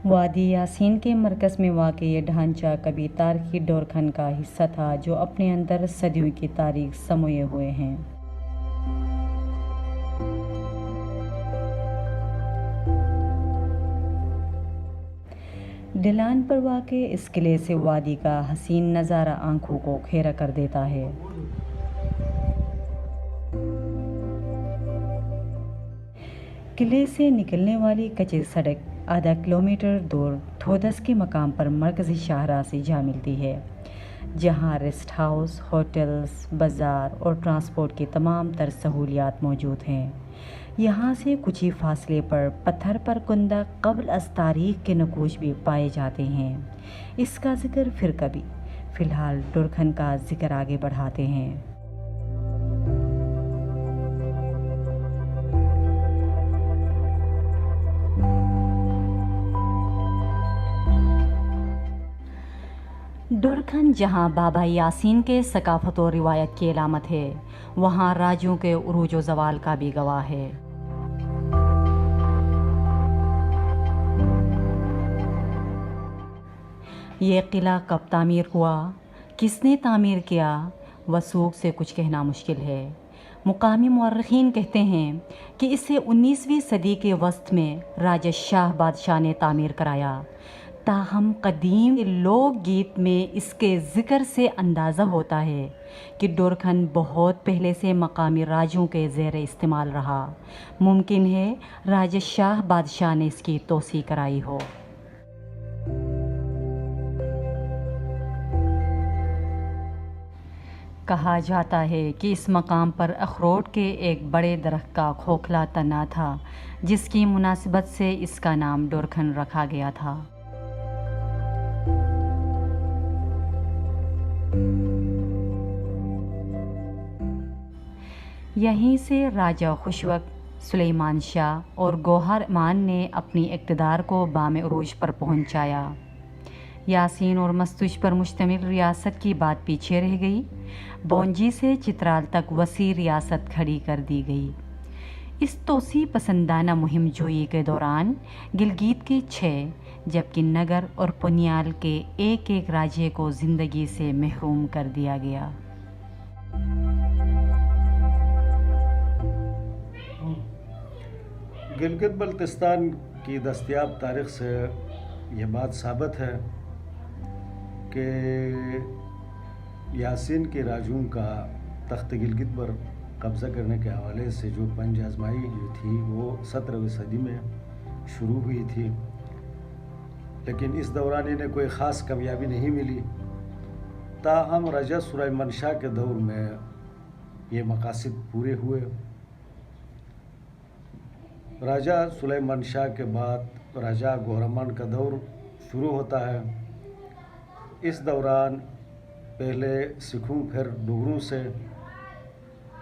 वादी यासीन के मरकज़ में वाक़ ये ढांचा कभी तारीख़ी डोरखंड का हिस्सा था जो अपने अंदर सदियों की तारीख़ समोए हुए हैं। ढलान पर वाक़े इस किले से वादी का हसीन नज़ारा आंखों को घेरा कर देता है। किले से निकलने वाली कच्ची सड़क आधा किलोमीटर दूर थोदस के मकाम पर मरकज़ी शाहराह से जा मिलती है, जहां रेस्ट हाउस, होटल्स, बाज़ार और ट्रांसपोर्ट की तमाम तर सहूलियात मौजूद हैं। यहाँ से कुछ ही फासले पर पत्थर पर कुंदा क़ब्ल अज़ तारीख़ के नक़ूश भी पाए जाते हैं। इसका ज़िक्र फिर कभी, फ़िलहाल डोरखंड का ज़िक्र आगे बढ़ाते हैं। डोरखंड जहाँ बाबा यासीन के सकाफ़त और रिवायत की अलामत है, वहाँ राजों के उरूज व ज़वाल का भी गवाह है। ये किला कब तामीर हुआ, किसने तामीर किया, वसूख से कुछ कहना मुश्किल है। मुकामी मुअर्रिखीन कहते हैं कि इसे 19वीं सदी के वस्त में राजा शाह बादशाह ने तामीर कराया। ताहम कदीम लोक गीत में इसके ज़िक्र से अंदाज़ा होता है कि डोरखंड बहुत पहले से मकामी राजों के ज़ेर इस्तेमाल रहा। मुमकिन है राजा शाह बादशाह ने इसकी तोसी कराई हो। कहा जाता है कि इस मकाम पर अखरोट के एक बड़े दरख्त का खोखला तना था, जिसकी मुनासिबत से इसका नाम डोरखंड रखा गया था। यहीं से राजा खुशवक, सुलेमान शाह और गौहर मान ने अपनी इक़्तिदार को बामे उरूज पर पहुंचाया। यासीन और मस्तूज पर मुश्तमिल रियासत की बात पीछे रह गई। बोंजी से चित्राल तक वसी रियासत खड़ी कर दी गई। इस तोसी पसंदाना मुहिम जोई के दौरान गिलगित के 6, जबकि नगर और पुनियाल के एक एक राज्य को ज़िंदगी से महरूम कर दिया गया। गिलगित बल्तिस्तान की दस्तयाब तारीख़ से यह बात साबित है कि यासीन के राजों का तख्त गिलगित पर कब्ज़ा करने के हवाले से जो पंज आजमाई जो थी वो 17वीं सदी में शुरू हुई थी, लेकिन इस दौरान इन्हें कोई ख़ास कामयाबी नहीं मिली। ताहम राजा सुलेमान शाह के दौर में ये मकासद पूरे हुए। राजा सुलेमान शाह के बाद राजा गौहरमान का दौर शुरू होता है। इस दौरान पहले सिखों फिर डोगरों से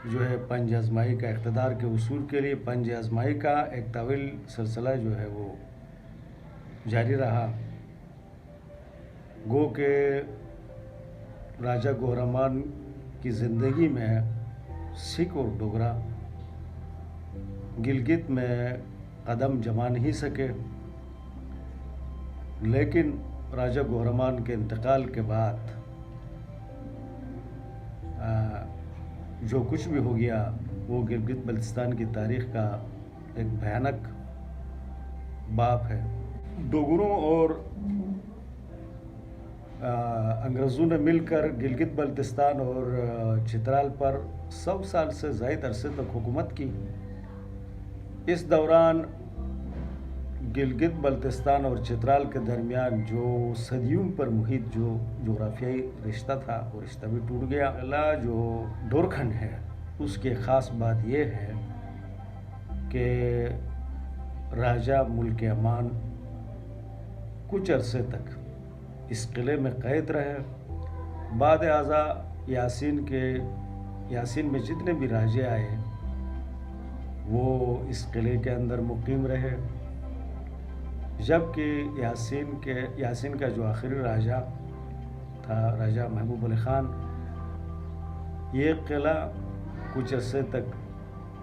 जो है पंज आज़माई का इक़्तिदार के उसूल के लिए पंज आज़माई का एक तवील सिलसिला जो है वो जारी रहा। गो के राजा गौहरमान की ज़िंदगी में सिख और डोगरा गिलगित में कदम जमा नहीं सके, लेकिन राजा गौहरमान के इंतकाल के बाद जो कुछ भी हो गया वो गिलगित बल्तिस्तान की तारीख़ का एक भयानक बाप है। डोगरों और अंग्रेज़ों ने मिलकर गिलगित बल्तिस्तान और चित्राल पर 100 साल से ज़ायद अरसे तक हुकूमत की। इस दौरान गिलगित बल्तिस्तान और चित्राल के दरमियान जो सदियों पर मुहित जो जोग्राफियाई रिश्ता था वो रिश्ता भी टूट गया। अगला जो डोरखंड है उसकी ख़ास बात यह है कि राजा मुल्क अमान कुछ अरसे तक इस किले में कैद रहे। बाद आज़ा यासीन में जितने भी राजे आए वो इस किले के अंदर मुकीम रहे, जबकि यासीन का जो आखिरी राजा था राजा महबूब अली ख़ान, ये किला कुछ अर्से तक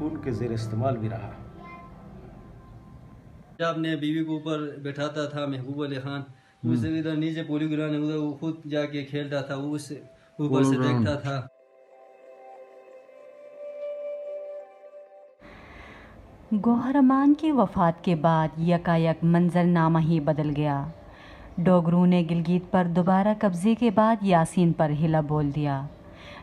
उनके ज़ेर इस्तेमाल भी रहा। अपने बीवी को ऊपर बैठाता था महबूब अली खान, उसे इधर नीचे पोलो ग्राउंड है, उधर वो खुद जाके खेलता था, वो उस ऊपर से देखता था। गौहर अमान की वफ़ात के बाद यकायक मंजरनामा ही बदल गया। डोगरों ने गिलगित पर दोबारा कब्ज़े के बाद यासीन पर हिला बोल दिया।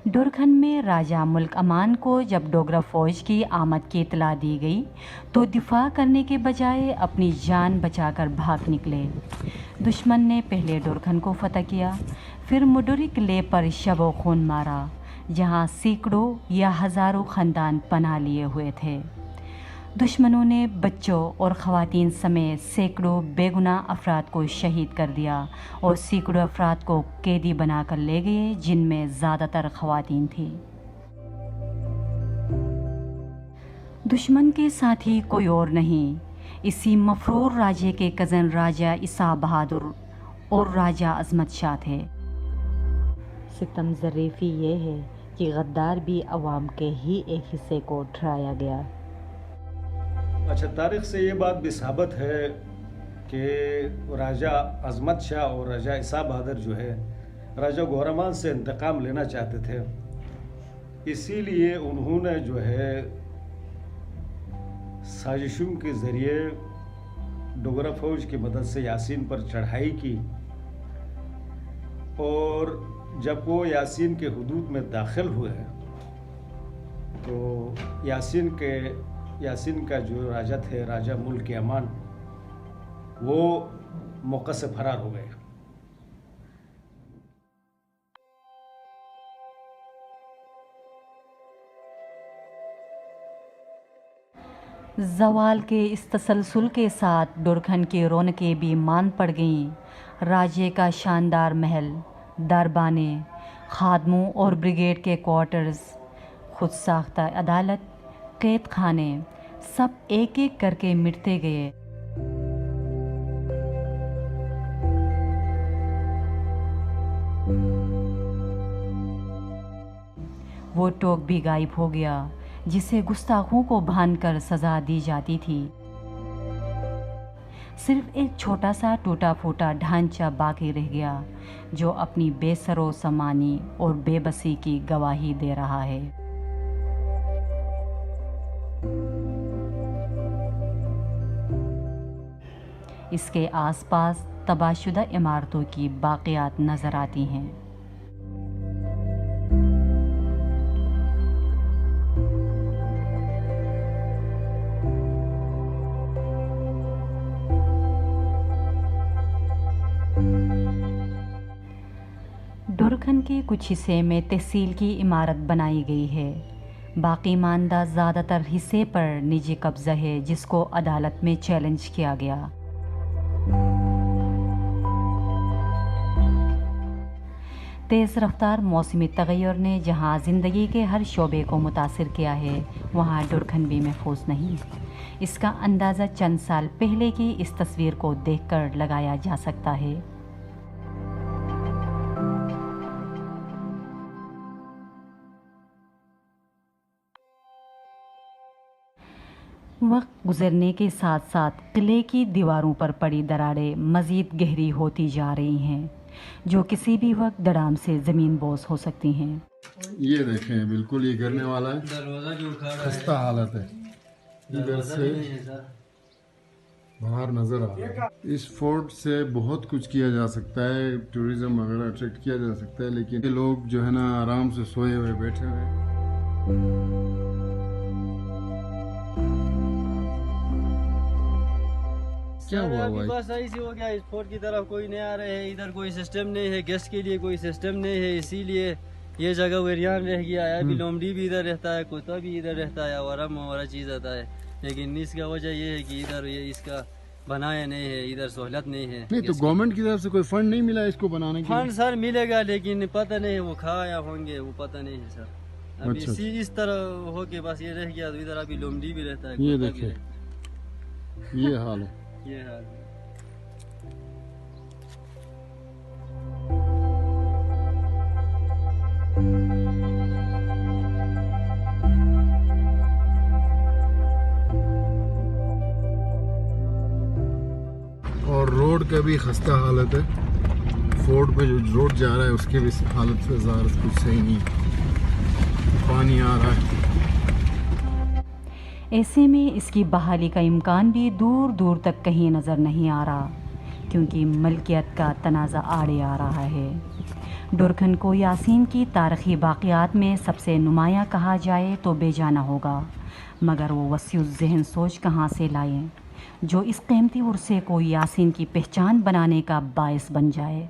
डोरखन में राजा मुल्क अमान को जब डोगरा फ़ौज की आमद की इतला दी गई तो दिफा करने के बजाय अपनी जान बचाकर भाग निकले। दुश्मन ने पहले डोरखन को फतह किया, फिर मुडुरी किले पर शबो खून मारा, जहां सैकड़ों या हज़ारों ख़ानदान पनाह लिए हुए थे। दुश्मनों ने बच्चों और ख़वातीन समेत सैकड़ों बेगुनाह अफराद को शहीद कर दिया और सैकड़ों अफराद को कैदी बनाकर ले गए, जिनमें ज़्यादातर ख़वातीन थी। दुश्मन के साथी कोई और नहीं, इसी मफरूर राजे के कज़न राजा ईसा बहादुर और राजा अज़मत शाह थे। सितम ज़रीफ़ी ये है कि गद्दार भी अवाम के ही एक हिस्से को ठहराया गया। अच्छा, तारीख से ये बात भी साबित है कि राजा अज़मत शाह और राजा ईसा बहादुर जो है राजा गौहर अमान से इंतकाम लेना चाहते थे, इसीलिए उन्होंने जो है साजिशों के ज़रिए डोगरा फ़ौज की मदद से यासीन पर चढ़ाई की, और जब वो यासीन के हुदूद में दाखिल हुए तो यासीन का जो राजा थे, राजा मुल्क अमान, वो मौके से फरार हो गए। ज़वाल के इस तसलसल के साथ डोरखन की रौनकें भी मान पड़ गईं। राजे का शानदार महल, दरबाने, खादमों और ब्रिगेड के क्वार्टर्स, खुद साख्ता अदालत, कैद खाने, सब एक एक करके मिटते गए। वो टोक भी गायब हो गया जिसे गुस्ताखों को बांधकर सज़ा दी जाती थी। सिर्फ एक छोटा सा टूटा फूटा ढांचा बाकी रह गया जो अपनी बेसरो समानी और बेबसी की गवाही दे रहा है। इसके आसपास तबाहशुदा इमारतों की बाक़ियात नज़र आती हैं। डोरखन के कुछ हिस्से में तहसील की इमारत बनाई गई है। बाकी मानदा ज़्यादातर हिस्से पर निजी कब्ज़ा है जिसको अदालत में चैलेंज किया गया। तेज़ रफ्तार मौसमी तग़य्युर ने जहां ज़िंदगी के हर शोबे को मुतासिर किया है, वहां डोरखन भी महफूज नहीं। इसका अंदाज़ा चंद साल पहले की इस तस्वीर को देखकर लगाया जा सकता है। वक्त गुजरने के साथ साथ किले की दीवारों पर पड़ी दरारें मज़ीद गहरी होती जा रही हैं, जो किसी भी वक्त धड़ाम से ज़मीन बोस हो सकती हैं। ये देखें, बिल्कुल ये गिरने वाला है, दरवाजा जो खड़ा है, खस्ता हालत है, इधर से बाहर नज़र आ रहा है। इस फोर्ट से बहुत कुछ किया जा सकता है, टूरिज्म वगैरह अट्रैक्ट किया जा सकता है, लेकिन ये लोग जो है ना आराम से सोए हुए बैठे हुए। क्या हुआ भाई? बस ऐसी हो गया, इस फोर्ट की तरफ कोई नहीं आ रहे है, इधर कोई सिस्टम नहीं है, गेस्ट के लिए कोई सिस्टम नहीं है, इसीलिए ये जगह वेरियान रह गया है। अभी लोमड़ी भी इधर रहता है, कुत्ता भी इधर रहता है, और चीज़ आता है, लेकिन इसका वजह ये है कि इधर ये इसका बनाया नहीं है, इधर सहूलत नहीं है। नहीं तो गवर्नमेंट की तरफ से कोई फंड नहीं मिला इसको बनाने के लिए? फंड सर मिलेगा, लेकिन पता नहीं वो खाया होंगे, वो पता नहीं है सर। अभी अच्छा। इस तरह हो के बस ये रह गया, तो इधर अभी लोमड़ी भी रहता है। ये देखिए, ये हाल है। ये हाल है। का भी खस्ता हालत है। फोर्ड पे जो रोड जा रहा है उसकी भी हालत से ज़्यादा कुछ सही नहीं, पानी आ रहा है। ऐसे में इसकी बहाली का इम्कान भी दूर दूर तक कहीं नज़र नहीं आ रहा, क्योंकि मलकियत का तनाज़ा आड़े आ रहा है। डुरखन को यासीन की तारीख़ी बाक़ियात में सबसे नुमायाँ कहा जाए तो बेजाना होगा, मगर वो वसीउ ज़हन सोच कहाँ से लाएं जो इस कीमती उर्से को यासीन की पहचान बनाने का बायस बन जाए।